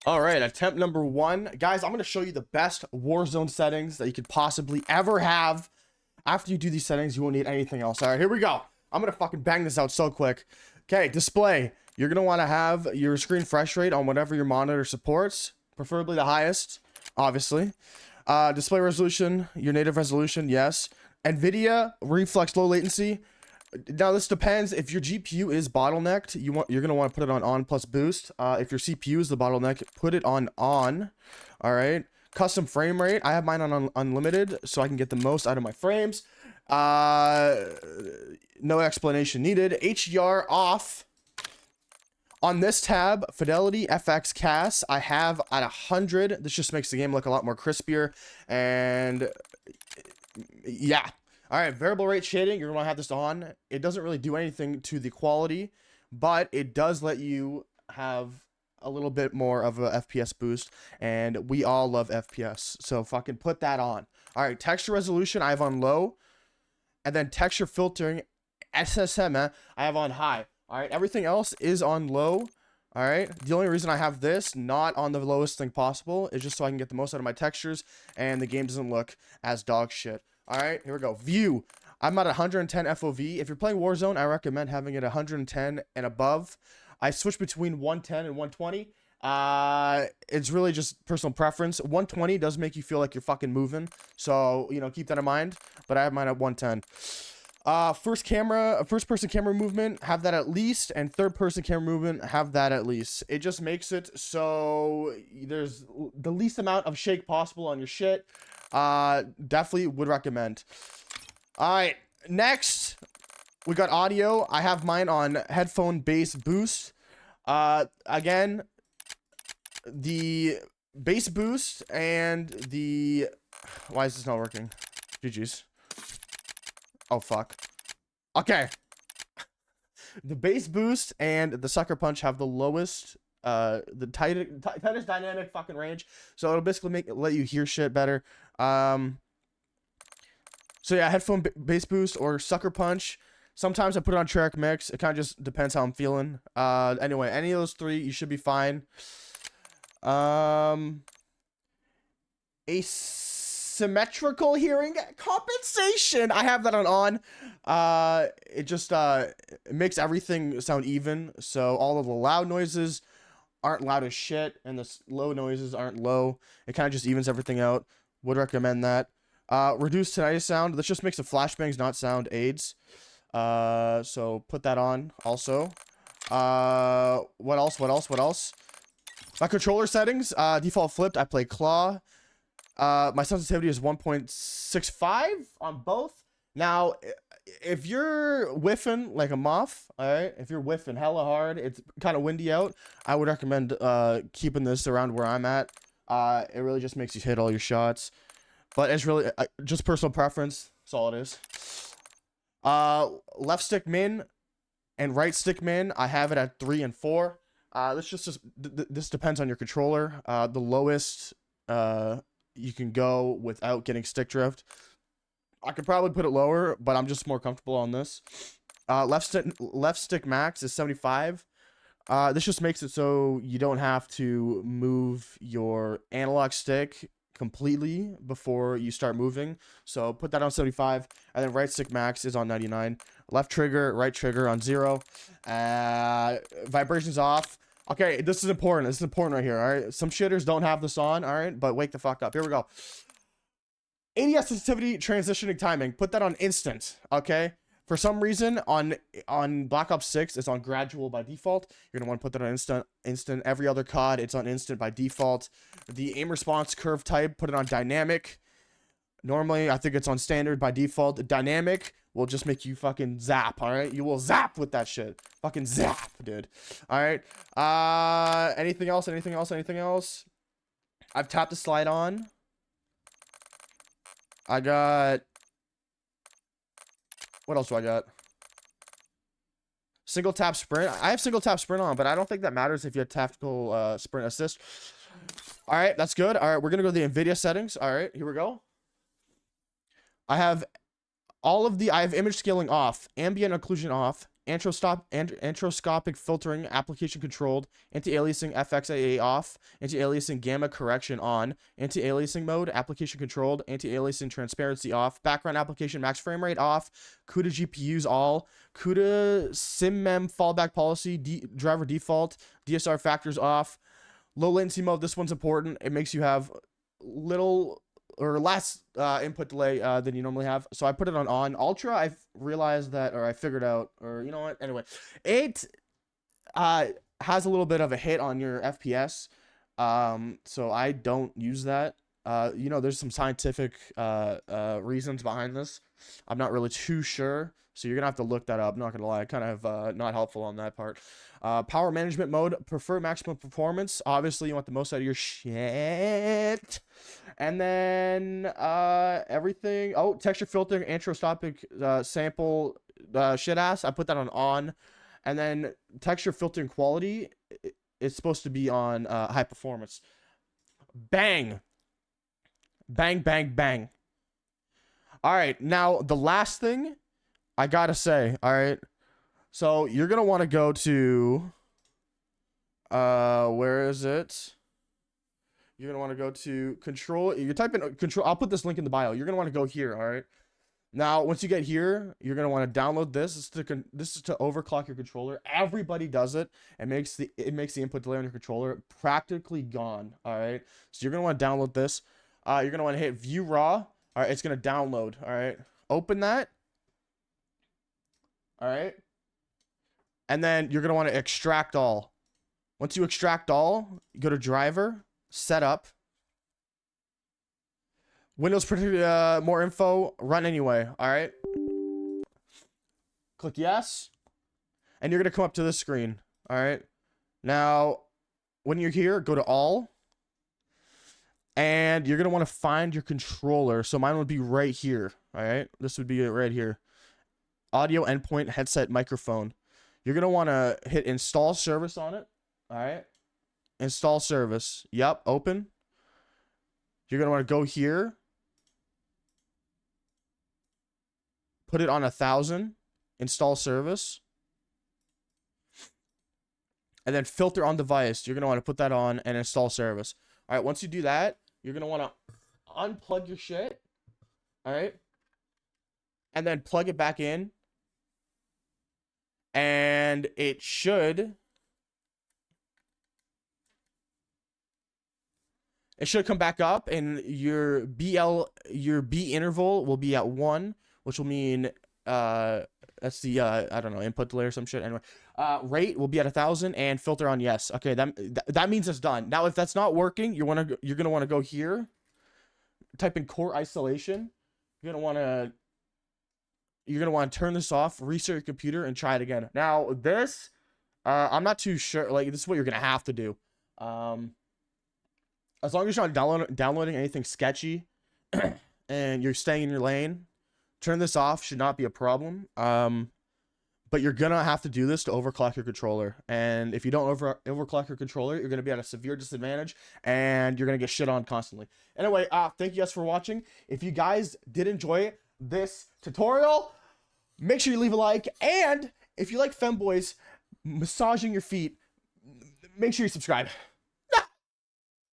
All right, attempt number 1. Guys, I'm going to show you the best Warzone settings that you could possibly ever have. After you do these settings, you won't need anything else. All right, here we go. I'm going to fucking bang this out so quick. Okay, display. You're going to want to have your screen refresh rate on whatever your monitor supports, preferably the highest, obviously. Display resolution, your native resolution, yes. NVIDIA, reflex low latency. Now this depends. If your GPU is bottlenecked, you're gonna want to put it on plus boost. If your CPU is the bottleneck, put it on. All right. Custom frame rate. I have mine on unlimited, so I can get the most out of my frames. No explanation needed. HDR off. On this tab, Fidelity FX CAS, I have at 100. This just makes the game look a lot more crispier. And yeah. All right, variable rate shading, you're gonna have this on. It doesn't really do anything to the quality, but it does let you have a little bit more of a FPS boost, and we all love FPS, so fucking put that on. All right, texture resolution, I have on low, and then texture filtering, SSM, I have on high. All right, everything else is on low. All right, the only reason I have this not on the lowest thing possible is just so I can get the most out of my textures, and the game doesn't look as dog shit. All right, here we go. View. I'm at 110 FOV. If you're playing Warzone, I recommend having it 110 and above. I switch between 110 and 120. It's really just personal preference. 120 does make you feel like you're fucking moving. So, you know, keep that in mind. But I have mine at 110. First person camera movement, have that at least. And third person camera movement, have that at least. It just makes it so there's the least amount of shake possible on your shit. Definitely would recommend. All right, next we got audio. I have mine on headphone bass boost. Again, the bass boost and the why is this not working? GG's. Oh fuck. Okay. The bass boost and the sucker punch have the lowest the tightest dynamic fucking range, so it'll basically let you hear shit better. So yeah, headphone bass boost or sucker punch. Sometimes I put it on track mix. It kind of just depends how I'm feeling. Anyway, any of those three, you should be fine. Asymmetrical hearing compensation, I have that on. It just it makes everything sound even, so all of the loud noises aren't loud as shit, and the low noises aren't low. It kind of just evens everything out. Would recommend that. Reduced tinnitus sound. This just makes the flashbangs not sound aids. So put that on also. What else? My controller settings. Default flipped. I play claw. My sensitivity is 1.65 on both. Now, if you're whiffing like a moth, all right, if you're whiffing hella hard, it's kind of windy out, I would recommend keeping this around where I'm at. It really just makes you hit all your shots, but it's really just personal preference. That's all it is. Left stick min and right stick min, I have it at 3 and 4. This depends on your controller. The lowest you can go without getting stick drift. I could probably put it lower, but I'm just more comfortable on this. Left stick max is 75. This just makes it so you don't have to move your analog stick completely before you start moving. So put that on 75, and then right stick max is on 99. Left trigger, right trigger on 0. Vibrations off. Okay, this is important. This is important right here. All right, some shitters don't have this on. All right, but wake the fuck up. Here we go. ADS sensitivity, transitioning timing. Put that on instant. Okay. For some reason, on Black Ops 6, it's on gradual by default. You're gonna want to put that on instant. Every other COD, it's on instant by default. The aim response curve type, put it on dynamic. Normally, I think it's on standard by default. Dynamic will just make you fucking zap. All right, you will zap with that shit. Fucking zap, dude. All right. Anything else? I've tapped the slide on. I got. What else do I got? Single tap sprint. I have single tap sprint on, but I don't think that matters if you have tactical sprint assist. All right, that's good. All right, we're gonna go to the NVIDIA settings. All right, here we go. I have image scaling off, ambient occlusion off, antroscopic filtering, application controlled, anti-aliasing FXAA off, anti-aliasing gamma correction on, anti-aliasing mode, application controlled, anti-aliasing transparency off, background application max frame rate off, CUDA GPUs all, CUDA SimMem fallback policy, driver default, DSR factors off, low latency mode. This one's important. It makes you have little or less input delay than you normally have. So I put it on ultra. I've realized that, or I figured out, or you know what? Anyway, it has a little bit of a hit on your FPS. So I don't use that. You know, there's some scientific reasons behind this. I'm not really too sure. So you're gonna have to look that up. Not gonna lie, kind of not helpful on that part. Power management mode, prefer maximum performance. Obviously, you want the most out of your shit. And then everything. Oh, texture filtering, antrostopic sample shit ass. I put that on. And then texture filtering quality, it's supposed to be on high performance. Bang. Bang, bang, bang. All right, now the last thing I gotta say, all right. So you're gonna want to go to where is it? You're gonna want to go to control. You type in control. I'll put this link in the bio. You're gonna want to go here. All right. Now, once you get here, you're gonna want to download this. This is to overclock your controller. Everybody does it. It makes the input delay on your controller practically gone. All right. So you're gonna want to download this. You're gonna want to hit view raw. All right. It's gonna download. All right. Open that. All right. And then you're going to want to extract all. Once you extract all, you go to driver, setup, Windows, more info, run anyway. All right. Click yes. And you're going to come up to this screen. All right. Now, when you're here, go to all. And you're going to want to find your controller. So mine would be right here. All right. This would be it right here. Audio endpoint, headset, microphone. You're going to want to hit install service on it. All right. Install service. Yep. Open. You're going to want to go here. Put it on 1,000. Install service. And then filter on device. You're going to want to put that on and install service. All right. Once you do that, you're going to want to unplug your shit. All right. And then plug it back in. And it should come back up, and your B interval will be at 1, which will mean that's the I don't know, input delay or some shit. Anyway, rate will be at 1,000 and filter on yes. Okay, that means it's done. Now if that's not working, you're gonna want to go here, type in core isolation. You're gonna want to turn this off, restart your computer, and try it again. Now, this, I'm not too sure. Like, this is what you're going to have to do. As long as you're not downloading anything sketchy and you're staying in your lane, turn this off. Should not be a problem. But you're going to have to do this to overclock your controller. And if you don't overclock your controller, you're going to be at a severe disadvantage, and you're going to get shit on constantly. Anyway, thank you guys for watching. If you guys did enjoy this tutorial, make sure you leave a like, and if you like femboys massaging your feet, make sure you subscribe.